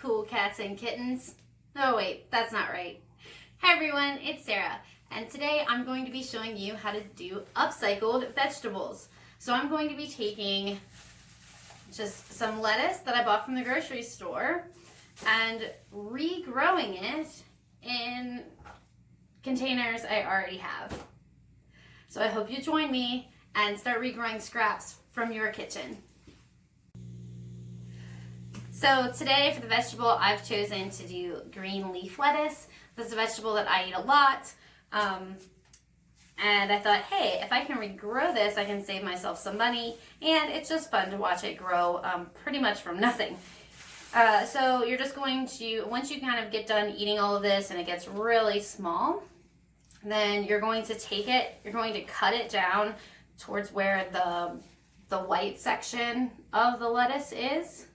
cool cats and kittens. Oh wait, that's not right. Hi everyone, it's Sarah, and today I'm going to be showing you how to do upcycled vegetables. So I'm going to be taking just some lettuce that I bought from the grocery store and regrowing it in containers I already have. So I hope you join me and start regrowing scraps from your kitchen. So today for the vegetable, I've chosen to do green leaf lettuce. This is a vegetable that I eat a lot. And I thought, hey, if I can regrow this, I can save myself some money. And it's just fun to watch it grow pretty much from nothing. So you're just going to, once you kind of get done eating all of this and it gets really small, then you're going to take it, you're going to cut it down towards where the white section of the lettuce is.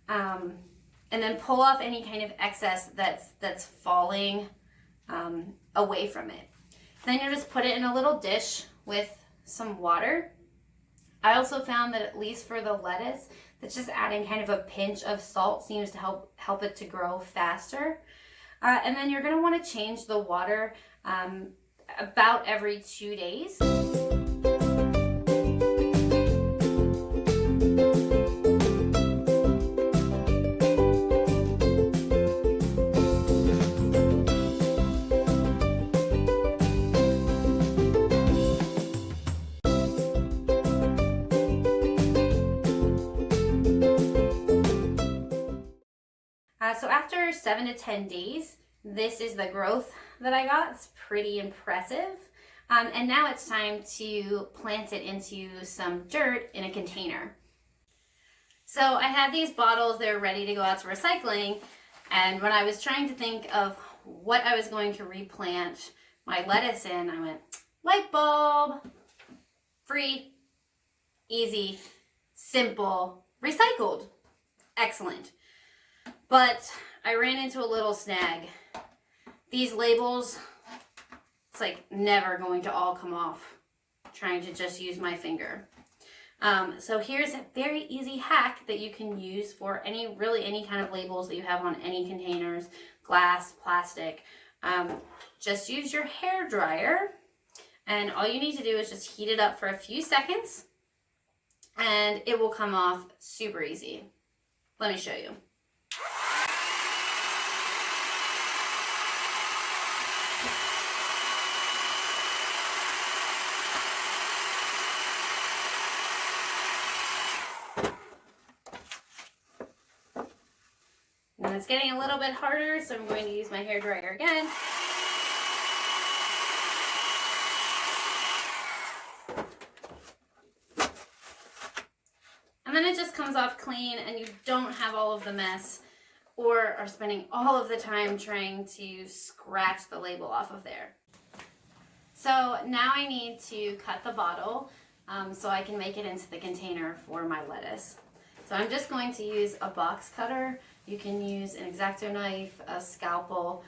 And then pull off any kind of excess that's falling away from it. Then you just put it in a little dish with some water. I also found that at least for the lettuce, that just adding kind of a pinch of salt seems to help it to grow faster. And then you're going to want to change the water about every 2 days. So after 7 to 10 days, this is the growth that I got. It's pretty impressive. And now it's time to plant it into some dirt in a container. So I had these bottles, they're ready to go out to recycling. And when I was trying to think of what I was going to replant my lettuce in, I went, light bulb, free, easy, simple, recycled. Excellent. But I ran into a little snag. These labels, it's like never going to all come off trying to just use my finger. So here's a very easy hack that you can use for really any kind of labels that you have on any containers, glass, plastic. Just use your hair dryer, and all you need to do is just heat it up for a few seconds and it will come off super easy. Let me show you. And it's getting a little bit harder, so I'm going to use my hair dryer again. And then it just comes off clean and you don't have all of the mess or are spending all of the time trying to scratch the label off of there. So now I need to cut the bottle so I can make it into the container for my lettuce. So I'm just going to use a box cutter. You can use an X-Acto knife, a scalpel,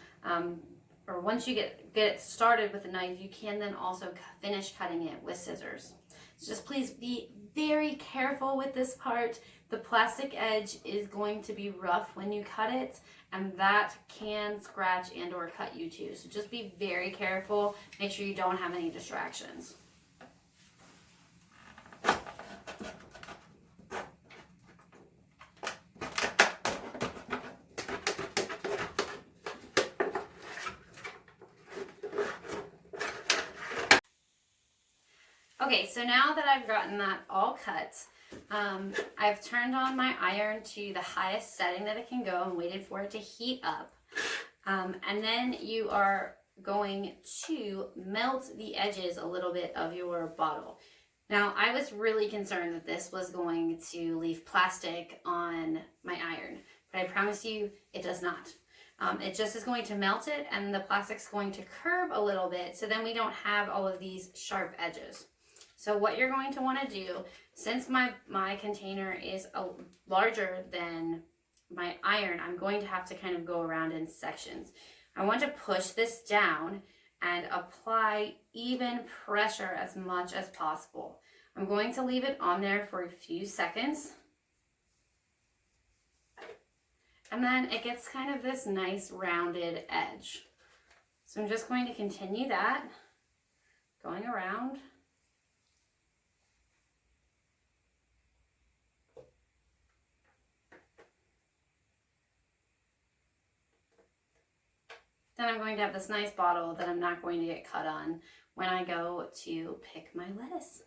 or once you get it started with a knife, you can then also finish cutting it with scissors. So just please be very careful with this part. The plastic edge is going to be rough when you cut it, and that can scratch and or cut you too. So just be very careful. Make sure you don't have any distractions. Okay, so now that I've gotten that all cut, I've turned on my iron to the highest setting that it can go and waited for it to heat up. And then you are going to melt the edges a little bit of your bottle. Now, I was really concerned that this was going to leave plastic on my iron, but I promise you it does not. It just is going to melt it, and the plastic's going to curve a little bit, so then we don't have all of these sharp edges. So what you're going to want to do, since my container is larger than my iron, I'm going to have to kind of go around in sections. I want to push this down and apply even pressure as much as possible. I'm going to leave it on there for a few seconds. And then it gets kind of this nice rounded edge. So I'm just going to continue that, going around. Then I'm going to have this nice bottle that I'm not going to get cut on when I go to pick my lettuce.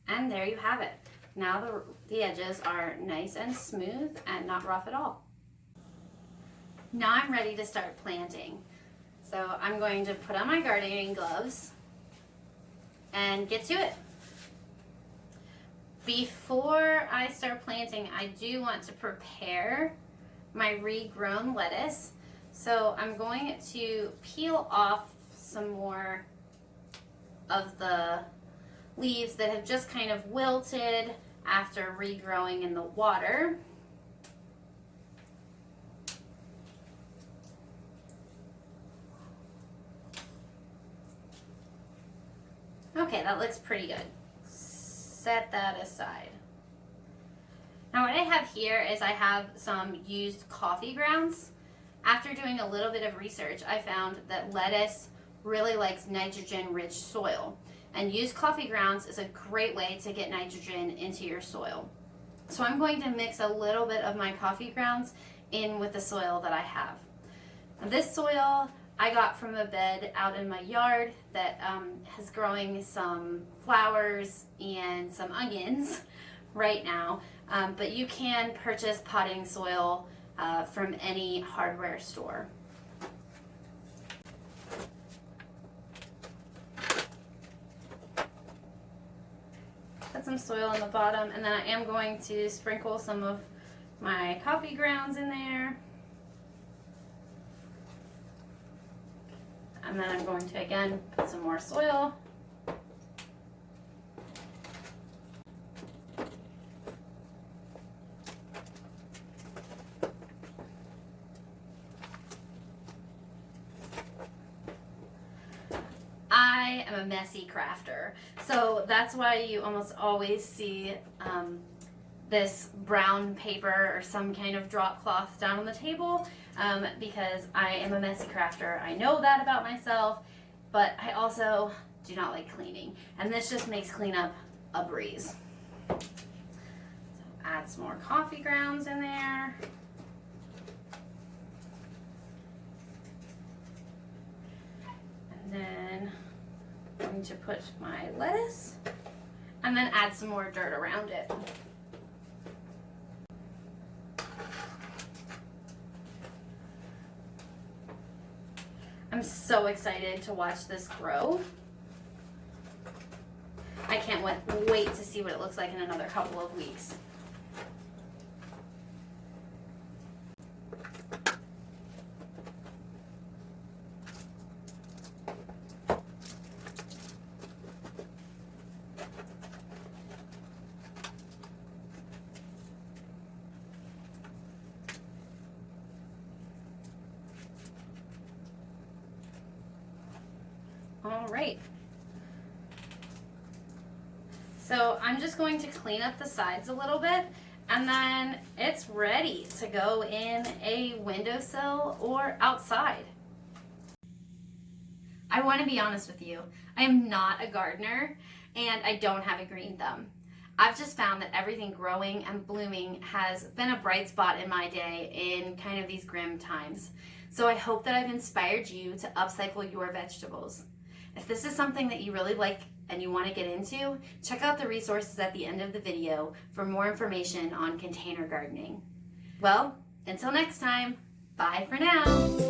And there you have it. Now the edges are nice and smooth and not rough at all. Now I'm ready to start planting. So I'm going to put on my gardening gloves and get to it. Before I start planting, I do want to prepare my regrown lettuce. So I'm going to peel off some more of the leaves that have just kind of wilted after regrowing in the water. Okay, that looks pretty good. Set that aside. Now what I have here is I have some used coffee grounds. After doing a little bit of research, I found that lettuce really likes nitrogen-rich soil. And used coffee grounds is a great way to get nitrogen into your soil. So I'm going to mix a little bit of my coffee grounds in with the soil that I have. Now this soil I got from a bed out in my yard that is growing some flowers and some onions right now. But you can purchase potting soil from any hardware store. Put some soil on the bottom, and then I am going to sprinkle some of my coffee grounds in there. And then I'm going to again put some more soil. I am a messy crafter, so that's why you almost always see this brown paper or some kind of drop cloth down on the table, because I am a messy crafter. I know that about myself, but I also do not like cleaning, and this just makes cleanup a breeze. So add some more coffee grounds in there. And then I'm going to put my lettuce and then add some more dirt around it. I'm so excited to watch this grow. I can't wait to see what it looks like in another couple of weeks. All right. So I'm just going to clean up the sides a little bit, and then it's ready to go in a windowsill or outside. I want to be honest with you. I am not a gardener, and I don't have a green thumb. I've just found that everything growing and blooming has been a bright spot in my day in kind of these grim times. So I hope that I've inspired you to upcycle your vegetables. If this is something that you really like and you want to get into, check out the resources at the end of the video for more information on container gardening. Well, until next time, bye for now.